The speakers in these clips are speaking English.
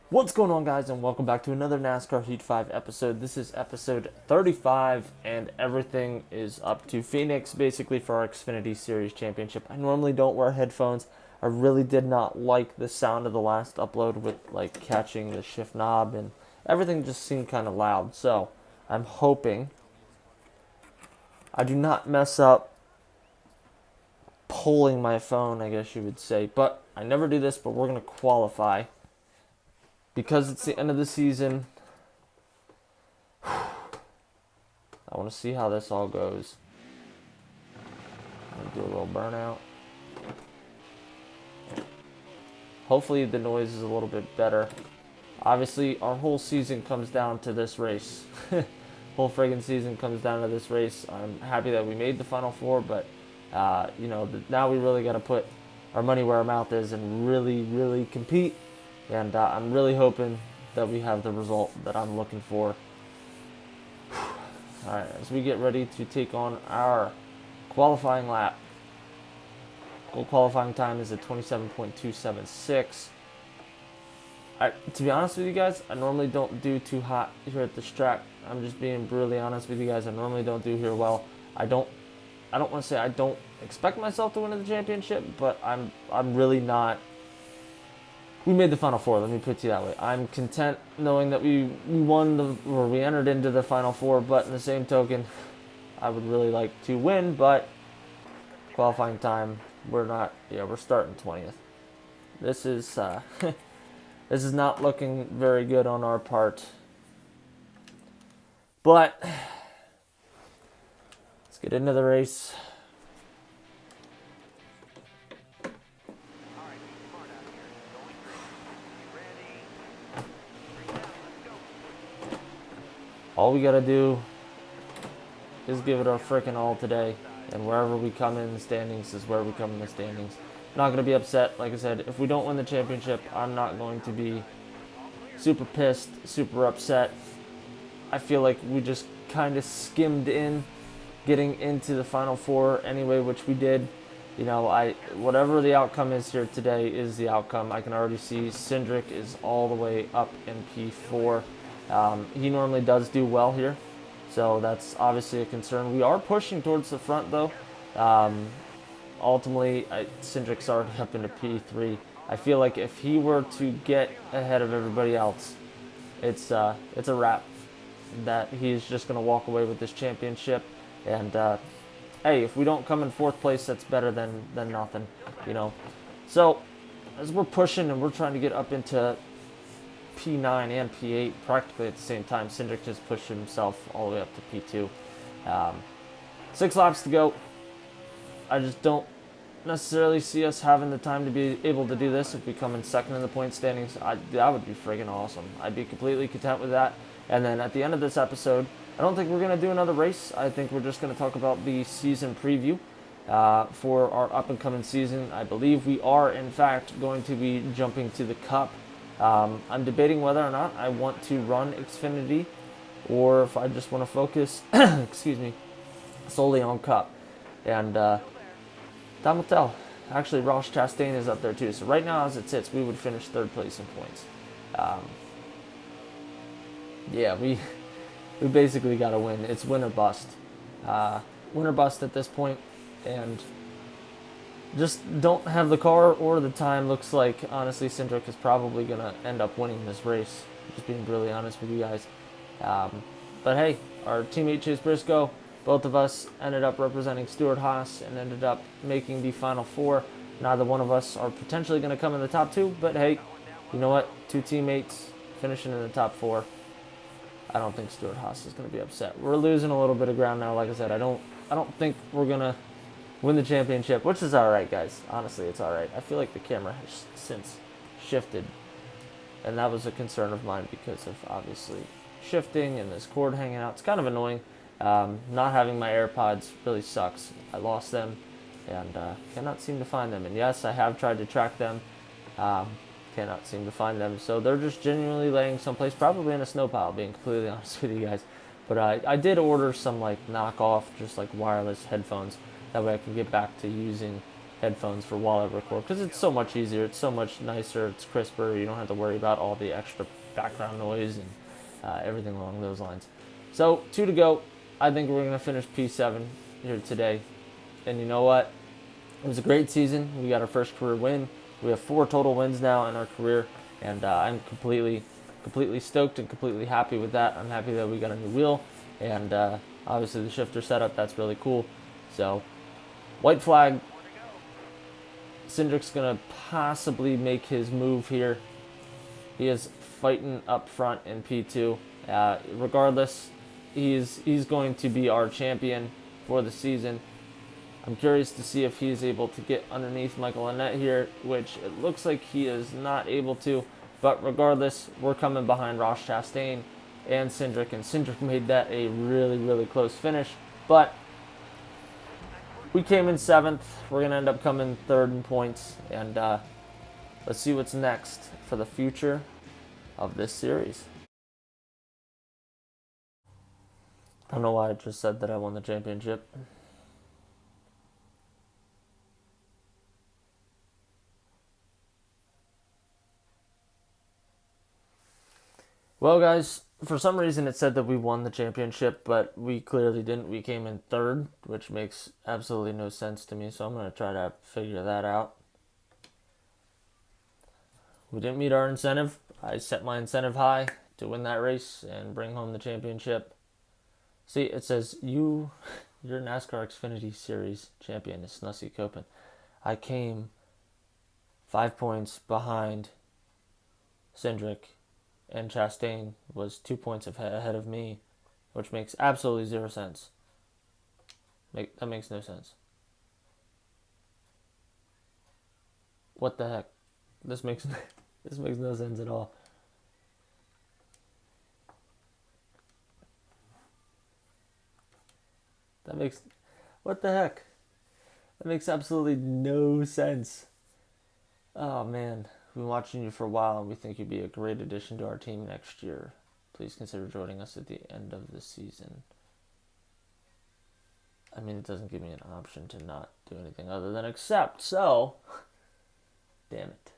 What's going on, guys, and welcome back to another NASCAR Heat 5 episode. This is episode 35, and everything is up to Phoenix, basically, for our Xfinity Series Championship. I normally don't wear headphones. I really did not like the sound of the last upload with, catching the shift knob, and everything just seemed kind of loud. So, I'm hoping I do not mess up pulling my phone, I guess you would say. But I never do this, but we're going to qualify. Because it's the end of the season, I want to see how this all goes. I'm going to do a little burnout. Hopefully the noise is a little bit better. Obviously, our whole season comes down to this race. Whole friggin' season comes down to this race. I'm happy that we made the Final Four, but, now we really got to put our money where our mouth is and really, really compete. And I'm really hoping that we have the result that I'm looking for. Alright, as we get ready to take on our qualifying lap. Goal qualifying time is at 27.276. To be honest with you guys, I normally don't do too hot here at this track. I'm just being brutally honest with you guys. I normally don't do here well. I don't want to say I don't expect myself to win the championship, but I'm really not. We made the Final Four, let me put it that way. I'm content knowing that we entered into the Final Four, but in the same token, I would really like to win, but qualifying time, we're starting 20th. This is this is not looking very good on our part. But let's get into the race. All we gotta do is give it our frickin' all today. And wherever we come in the standings is where we come in the standings. I'm not gonna be upset. Like I said, if we don't win the championship, I'm not going to be super pissed, super upset. I feel like we just kind of skimmed in getting into the Final Four anyway, which we did. Whatever the outcome is here today is the outcome. I can already see Cindric is all the way up in P4. He normally does do well here, so that's obviously a concern. We are pushing towards the front, though. Ultimately, Cindric's already up into P3. I feel like if he were to get ahead of everybody else, it's a wrap. That he's just going to walk away with this championship. And hey, if we don't come in fourth place, that's better than nothing, So as we're pushing and we're trying to get up into P9 and P8 practically at the same time, Cindric just pushed himself all the way up to P2. 6 laps to go. I just don't necessarily see us having the time to be able to do this. If we come in second in the point standings, that would be friggin' awesome. I'd be completely content with that. And then at the end of this episode, I don't think we're going to do another race. I think we're just going to talk about the season preview for our up-and-coming season. I believe we are, in fact, going to be jumping to the Cup. I'm debating whether or not I want to run Xfinity or if I just want to focus, solely on Cup. And time will tell. Actually, Ross Chastain is up there too. So right now, as it sits, we would finish third place in points. We basically got to win. It's win or bust. Win or bust at this point. And just don't have the car or the time. Looks like, honestly, Cindric is probably going to end up winning this race. Just being really honest with you guys. But hey, our teammate Chase Briscoe, both of us ended up representing Stewart-Haas and ended up making the Final Four. Neither one of us are potentially going to come in the top 2, but hey, you know what? 2 teammates finishing in the top 4. I don't think Stewart-Haas is going to be upset. We're losing a little bit of ground now. Like I said, I don't think we're going to win the championship, which is all right, guys. Honestly, it's all right. I feel like the camera has since shifted, and that was a concern of mine because of obviously shifting and this cord hanging out. It's kind of annoying. Not having my AirPods really sucks. I lost them and cannot seem to find them. And yes, I have tried to track them. Cannot seem to find them. So they're just genuinely laying someplace, probably in a snow pile, being completely honest with you guys. But I did order some knockoff, just wireless headphones. That way I can get back to using headphones for while I record because it's so much easier. It's so much nicer. It's crisper. You don't have to worry about all the extra background noise and everything along those lines. So 2 to go. I think we're gonna finish P7 here today. And you know what? It was a great season. We got our first career win. We have 4 total wins now in our career, and I'm completely stoked and completely happy with that. I'm happy that we got a new wheel, and obviously the shifter setup. That's really cool. So, white flag. Cindric's gonna possibly make his move here. He is fighting up front in P2. Regardless, he's going to be our champion for the season. I'm curious to see if he's able to get underneath Michael Annett here, which it looks like he is not able to. But regardless, we're coming behind Ross Chastain and Cindric, and Cindric made that a really close finish. But we came in 7th. We're going to end up coming 3rd in points, and let's see what's next for the future of this series. I don't know why I just said that I won the championship. Well, guys, for some reason it said that we won the championship, but we clearly didn't. We came in 3rd, which makes absolutely no sense to me, so I'm going to try to figure that out. We didn't meet our incentive. I set my incentive high to win that race and bring home the championship. See, it says your NASCAR Xfinity Series champion is Snussycopen. I came 5 points behind Cindric, and Chastain was 2 points ahead of me, which makes absolutely 0 sense. That makes no sense. What the heck? This makes no sense at all. What the heck? That makes absolutely no sense. Oh man, we've been watching you for a while and we think you'd be a great addition to our team next year. Please consider joining us at the end of the season. I mean, it doesn't give me an option to not do anything other than accept, so damn it.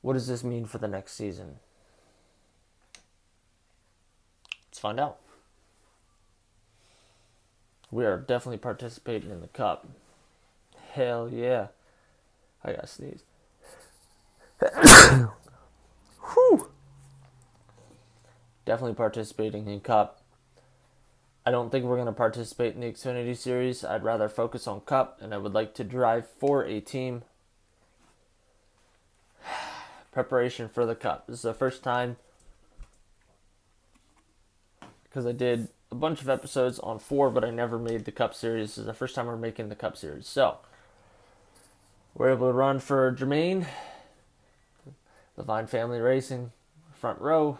What does this mean for the next season? Let's find out. We are definitely participating in the Cup. Hell yeah. I gotta sneeze. Whew. Definitely participating in Cup. I don't think we're going to participate in the Xfinity Series. I'd rather focus on Cup, and I would like to drive for a team. Preparation for the Cup. This is the first time, because I did a bunch of episodes on 4, but I never made the Cup Series. This is the first time we're making the Cup Series. So, we're able to run for Jermaine, Levine Family Racing, front row,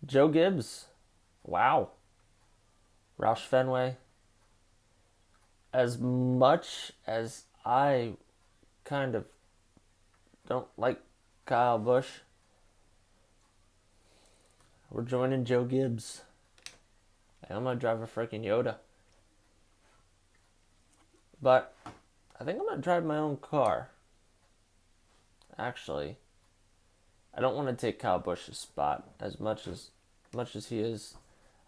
Joe Gibbs, wow, Roush Fenway. As much as I kind of don't like Kyle Busch, we're joining Joe Gibbs. And I'm going to drive a freaking Yoda. But I think I'm going to drive my own car. Actually, I don't want to take Kyle Busch's spot as much as he is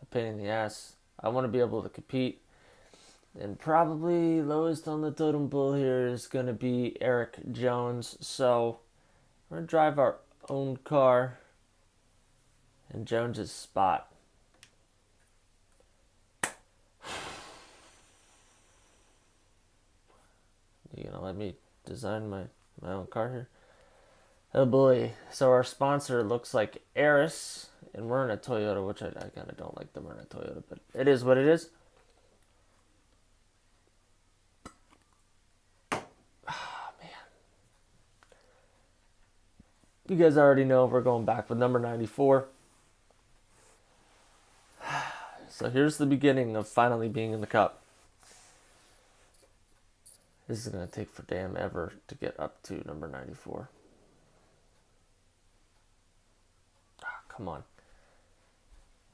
a pain in the ass. I want to be able to compete. And probably lowest on the totem pole here is going to be Eric Jones. So we're going to drive our own car in Jones's spot. You gonna let me design my own car here? Oh boy. So our sponsor looks like Eris, and we're in a Toyota, which I kind of don't like them in a Toyota, but it is what it is. Oh, man. You guys already know we're going back with number 94. So here's the beginning of finally being in the Cup. This is going to take for damn ever to get up to number 94. Come on.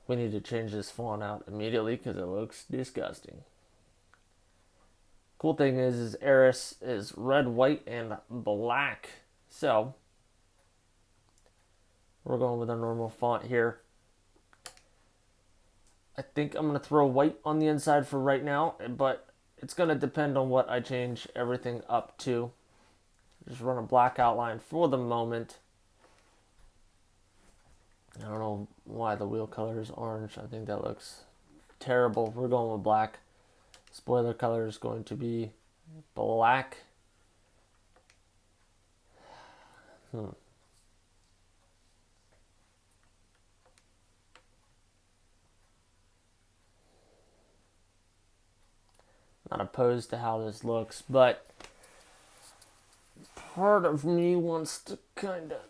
We need to change this font out immediately because it looks disgusting. Cool thing is Eris is red, white, and black. So we're going with our normal font here. I think I'm going to throw white on the inside for right now, but it's going to depend on what I change everything up to. Just run a black outline for the moment. I don't know why the wheel color is orange. I think that looks terrible. We're going with black. Spoiler color is going to be black. Not opposed to how this looks, but part of me wants to kind of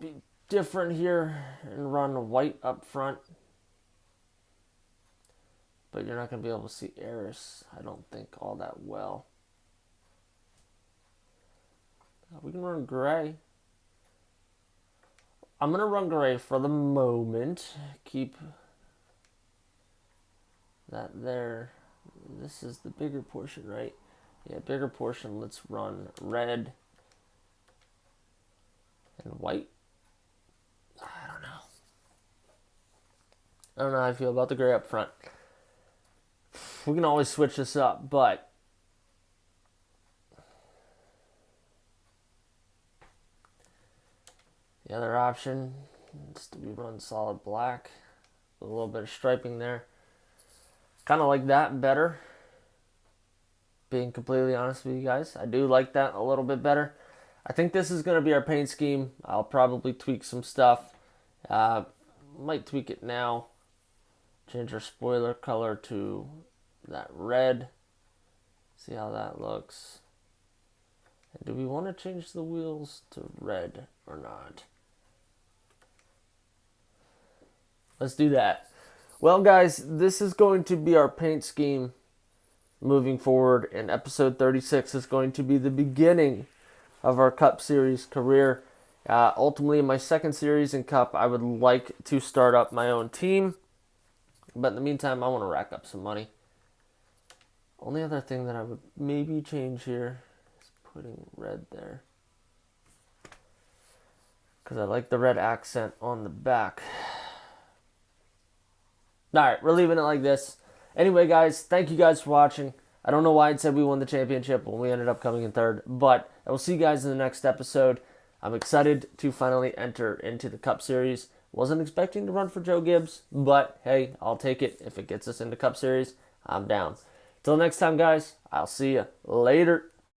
be different here and run white up front. But you're not going to be able to see Eris, I don't think, all that well. We can run gray. I'm going to run gray for the moment. Keep that there. This is the bigger portion, right? Yeah, bigger portion. Let's run red and white. I don't know. I don't know how I feel about the gray up front. We can always switch this up, but the other option is to be run solid black with a little bit of striping there. Kind of like that better. Being completely honest with you guys, I do like that a little bit better. I think this is going to be our paint scheme. I'll probably tweak some stuff. Might tweak it now. Change our spoiler color to that red. See how that looks. And do we want to change the wheels to red or not? Let's do that. Well, guys, this is going to be our paint scheme moving forward, and episode 36 is going to be the beginning of our Cup Series career. Ultimately, in my second series in Cup, I would like to start up my own team, but in the meantime, I want to rack up some money. Only other thing that I would maybe change here is putting red there, because I like the red accent on the back. Alright, we're leaving it like this. Anyway, guys, thank you guys for watching. I don't know why it said we won the championship when we ended up coming in third, but I will see you guys in the next episode. I'm excited to finally enter into the Cup Series. Wasn't expecting to run for Joe Gibbs, but hey, I'll take it. If it gets us into Cup Series, I'm down. Till next time, guys, I'll see you later.